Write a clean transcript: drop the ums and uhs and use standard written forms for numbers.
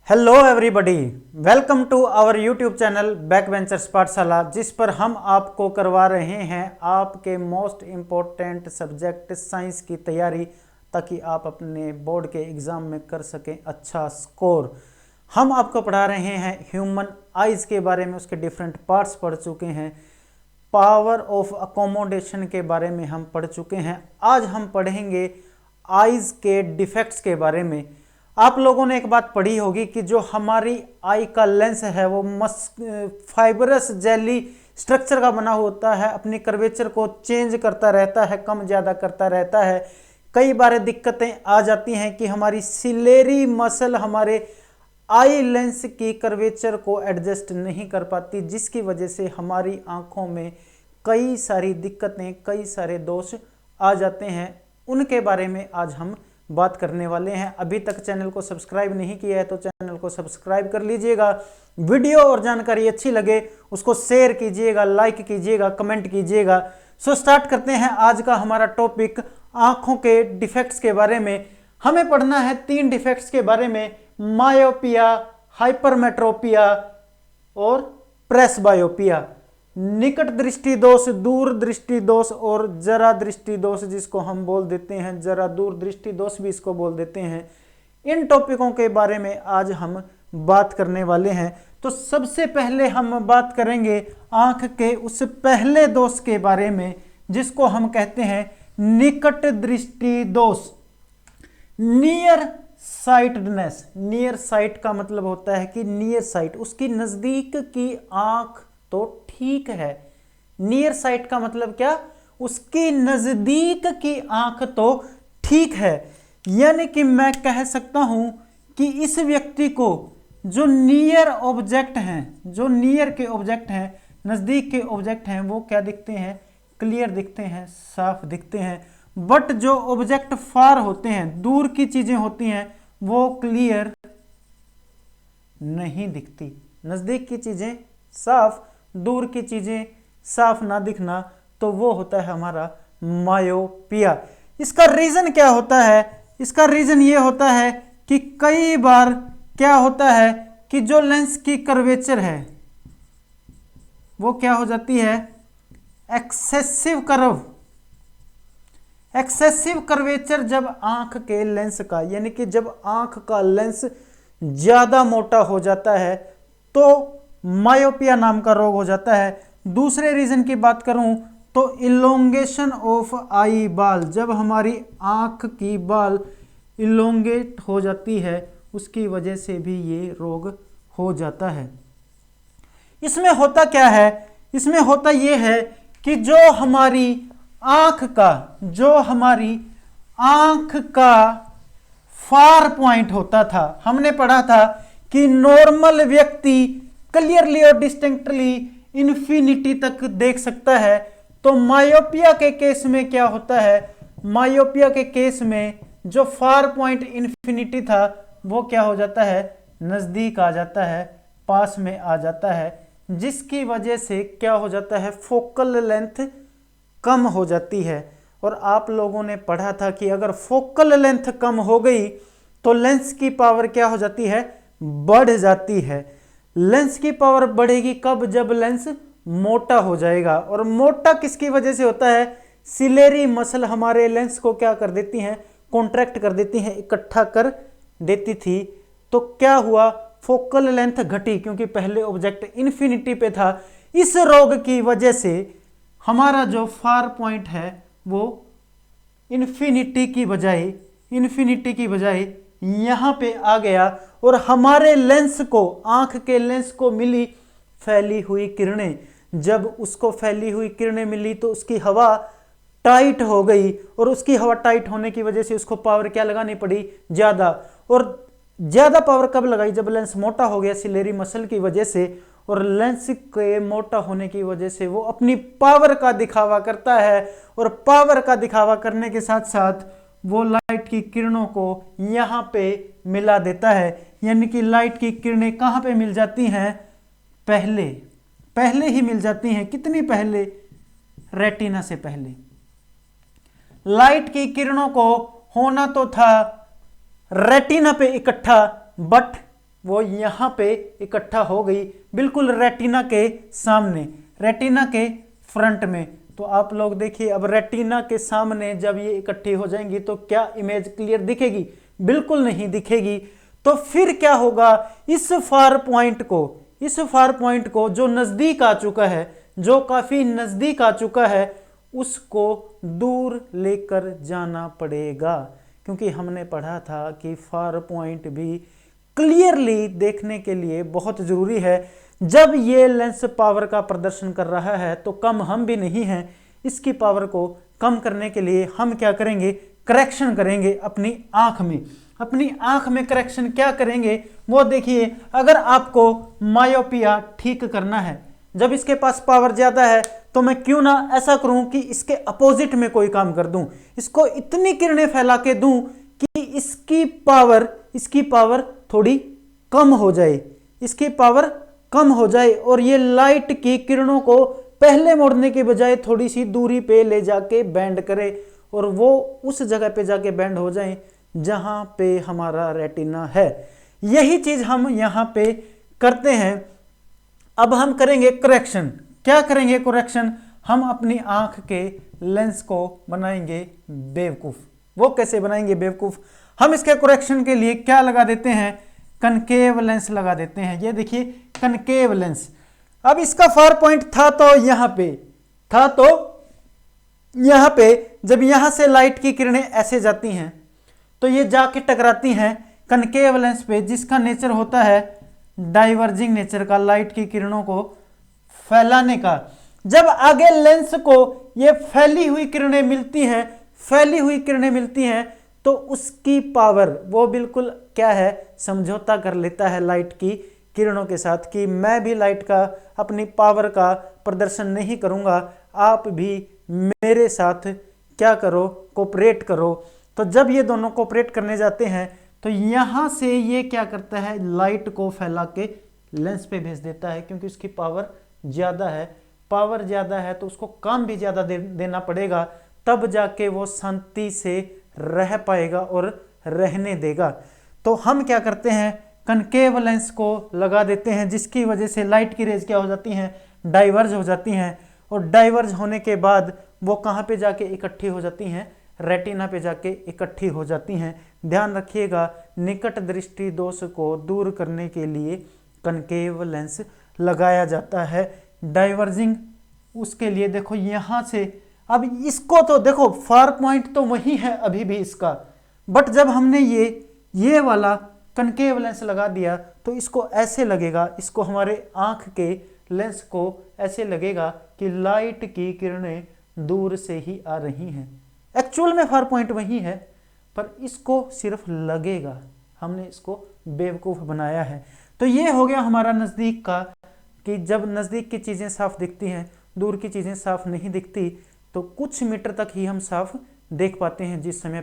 Hello everybody, welcome to our YouTube channel back ventures Pathshala, जिस पर हम आपको करवा रहे हैं आपके मोस्ट इम्पोर्टेंट सब्जेक्ट साइंस की तैयारी, ताकि आप अपने बोर्ड के एग्ज़ाम में कर सकें अच्छा स्कोर। हम आपको पढ़ा रहे हैं ह्यूमन आइज़ के बारे में, उसके डिफरेंट पार्ट्स पढ़ चुके हैं। पावर ऑफ अकोमोडेशन के बारे में हम पढ़ चुके हैं। आज हम पढ़ेंगे आइज़ के डिफेक्ट्स के बारे में। आप लोगों ने एक बात पढ़ी होगी कि जो हमारी आई का लेंस है वो फाइबरस जेली स्ट्रक्चर का बना होता है, अपनी कर्वेचर को चेंज करता रहता है, कम ज़्यादा करता रहता है। कई बार दिक्कतें आ जाती हैं कि हमारी सिलेरी मसल हमारे आई लेंस की कर्वेचर को एडजस्ट नहीं कर पाती, जिसकी वजह से हमारी आँखों में कई सारी दिक्कतें, कई सारे दोष आ जाते हैं। उनके बारे में आज हम बात करने वाले हैं। अभी तक चैनल को सब्सक्राइब नहीं किया है तो चैनल को सब्सक्राइब कर लीजिएगा। वीडियो और जानकारी अच्छी लगे उसको शेयर कीजिएगा, लाइक कीजिएगा, कमेंट कीजिएगा। सो स्टार्ट करते हैं आज का हमारा टॉपिक, आंखों के डिफेक्ट्स के बारे में। हमें पढ़ना है 3 डिफेक्ट्स के बारे में: मायोपिया, हाइपरमेट्रोपिया और प्रेसबायोपिया। निकट दृष्टि दोष, दूर दृष्टि दोष और जरा दृष्टि दोष, जिसको हम बोल देते हैं जरा दूर दृष्टि दोष भी इसको बोल देते हैं। इन टॉपिकों के बारे में आज हम बात करने वाले हैं। तो सबसे पहले हम बात करेंगे आंख के उस पहले दोष के बारे में, जिसको हम कहते हैं निकट दृष्टि दोष, नियर साइटडनेस। नियर साइट का मतलब होता है कि नियर साइट, उसकी नजदीक की आंख तो ठीक है। नियर साइट का मतलब क्या? उसकी नजदीक की आंख तो ठीक है। यानी कि मैं कह सकता हूं कि इस व्यक्ति को जो नियर ऑब्जेक्ट हैं, जो नियर के ऑब्जेक्ट हैं, नजदीक के ऑब्जेक्ट हैं, वो क्या दिखते हैं? क्लियर दिखते हैं, साफ दिखते हैं। बट जो ऑब्जेक्ट फार होते हैं, दूर की चीजें होती हैं, वो क्लियर नहीं दिखती। नजदीक की चीजें साफ, दूर की चीजें साफ ना दिखना, तो वो होता है हमारा मायोपिया। इसका रीजन क्या होता है? इसका रीजन ये होता है कि कई बार क्या होता है कि जो लेंस की कर्वेचर है वो क्या हो जाती है? Excessive curve. एक्सेसिव कर्वेचर जब आंख के लेंस का, यानी कि जब आंख का लेंस ज्यादा मोटा हो जाता है तो मायोपिया नाम का रोग हो जाता है। दूसरे रीजन की बात करूं तो इलोंगेशन ऑफ आई बाल, जब हमारी आंख की बाल इलोंगेट हो जाती है, उसकी वजह से भी ये रोग हो जाता है। इसमें होता क्या है? इसमें होता ये है कि जो हमारी आंख का फार पॉइंट होता था, हमने पढ़ा था कि नॉर्मल व्यक्ति क्लियरली और डिस्टिंक्टली इन्फिनिटी तक देख सकता है। तो मायोपिया के केस में क्या होता है? मायोपिया के केस में जो फार पॉइंट इन्फिनिटी था वो क्या हो जाता है? नजदीक आ जाता है, पास में आ जाता है, जिसकी वजह से क्या हो जाता है? फोकल लेंथ कम हो जाती है। और आप लोगों ने पढ़ा था कि अगर फोकल लेंथ कम हो गई तो लेंस की पावर क्या हो जाती है? बढ़ जाती है। लेंस की पावर बढ़ेगी कब? जब लेंस मोटा हो जाएगा। और मोटा किसकी वजह से होता है? सिलेरी मसल हमारे लेंस को क्या कर देती हैं? कॉन्ट्रैक्ट कर देती हैं, इकट्ठा कर देती थी। तो क्या हुआ? फोकल लेंथ घटी, क्योंकि पहले ऑब्जेक्ट इन्फिनिटी पे था। इस रोग की वजह से हमारा जो फार पॉइंट है वो इन्फिनिटी की बजाय यहां पे आ गया, और हमारे लेंस को, आंख के लेंस को मिली फैली हुई किरणें। जब उसको फैली हुई किरणें मिली तो उसकी हवा टाइट हो गई, और उसकी हवा टाइट होने की वजह से उसको पावर क्या लगानी पड़ी? ज्यादा। और ज्यादा पावर कब लगाई? जब लेंस मोटा हो गया सिलेरी मसल की वजह से। और लेंस के मोटा होने की वजह से वो अपनी पावर का दिखावा करता है, और पावर का दिखावा करने के साथ साथ वो लाइट की किरणों को यहां पे मिला देता है। यानी कि लाइट की किरणें कहां पे मिल जाती हैं? पहले ही मिल जाती हैं। कितनी पहले? रेटिना से पहले। लाइट की किरणों को होना तो था रेटिना पे इकट्ठा, बट वो यहाँ पे इकट्ठा हो गई बिल्कुल रेटिना के सामने, रेटिना के फ्रंट में। तो आप लोग देखिए, अब रेटिना के सामने जब ये इकट्ठी हो जाएंगी तो क्या इमेज क्लियर दिखेगी? बिल्कुल नहीं दिखेगी। तो फिर क्या होगा, इस फार पॉइंट को जो नजदीक आ चुका है, जो काफी नजदीक आ चुका है, उसको दूर लेकर जाना पड़ेगा। क्योंकि हमने पढ़ा था कि फार पॉइंट भी क्लियरली देखने के लिए बहुत जरूरी है। जब ये लेंस पावर का प्रदर्शन कर रहा है तो कम हम भी नहीं हैं, इसकी पावर को कम करने के लिए हम क्या करेंगे, करेक्शन करेंगे अपनी आंख में। अपनी आंख में करेक्शन क्या करेंगे वो देखिए। अगर आपको मायोपिया ठीक करना है, जब इसके पास पावर ज्यादा है, तो मैं क्यों ना ऐसा करूं कि इसके अपोजिट में कोई काम कर दूं, इसको इतनी किरणें फैला के दूं कि इसकी पावर थोड़ी कम हो जाए, इसकी पावर कम हो जाए और ये लाइट की किरणों को पहले मोड़ने के बजाय थोड़ी सी दूरी पे ले जाके बैंड करे और वो उस जगह पे जाके बैंड हो जाए जहां पे हमारा रेटिना है। यही चीज हम यहां पे करते हैं। अब हम करेंगे करेक्शन। क्या करेंगे करेक्शन? हम अपनी आंख के लेंस को बनाएंगे बेवकूफ। वो कैसे बनाएंगे बेवकूफ? हम इसके करेक्शन के लिए क्या लगा देते हैं, कनकेव लेंस लगा देते हैं। ये देखिए कनकेव लेंस। अब इसका फार पॉइंट था तो यहां पे जब यहां से लाइट की किरणें ऐसे जाती हैं तो ये जाके टकराती हैं कनकेव लेंस पे, जिसका नेचर होता है डाइवर्जिंग नेचर का, लाइट की किरणों को फैलाने का। जब आगे लेंस को ये फैली हुई किरणें मिलती हैं तो उसकी पावर वो बिल्कुल क्या है, समझौता कर लेता है लाइट की किरणों के साथ कि मैं भी लाइट का अपनी पावर का प्रदर्शन नहीं करूंगा, आप भी मेरे साथ क्या करो, कोऑपरेट करो। तो जब ये दोनों कोऑपरेट करने जाते हैं तो यहां से ये क्या करता है, लाइट को फैला के लेंस पे भेज देता है। क्योंकि उसकी पावर ज्यादा है तो उसको काम भी ज्यादा देना पड़ेगा, तब जाके वो शांति से रह पाएगा और रहने देगा। तो हम क्या करते हैं, कनकेव लेंस को लगा देते हैं, जिसकी वजह से लाइट की रेज क्या हो जाती हैं, डाइवर्ज हो जाती हैं। और डाइवर्ज होने के बाद वो कहाँ पे जाके इकट्ठी हो जाती हैं, रेटिना पे जाके इकट्ठी हो जाती हैं। ध्यान रखिएगा, निकट दृष्टि दोष को दूर करने के लिए कनकेव लेंस लगाया जाता है। डाइवर्जिंग उसके लिए देखो यहाँ से, अब इसको तो देखो फार पॉइंट तो वही है अभी भी इसका, बट जब हमने ये वाला कनकेव लेंस लगा दिया तो इसको ऐसे लगेगा, इसको हमारे आंख के लेंस को ऐसे लगेगा कि लाइट की किरणें दूर से ही आ रही हैं। एक्चुअल में फार पॉइंट वही है, पर इसको सिर्फ लगेगा, हमने इसको बेवकूफ़ बनाया है। तो ये हो गया हमारा नज़दीक का, कि जब नज़दीक की चीज़ें साफ दिखती हैं, दूर की चीज़ें साफ नहीं दिखती, तो कुछ मीटर तक ही हम साफ देख पाते हैं जिस समय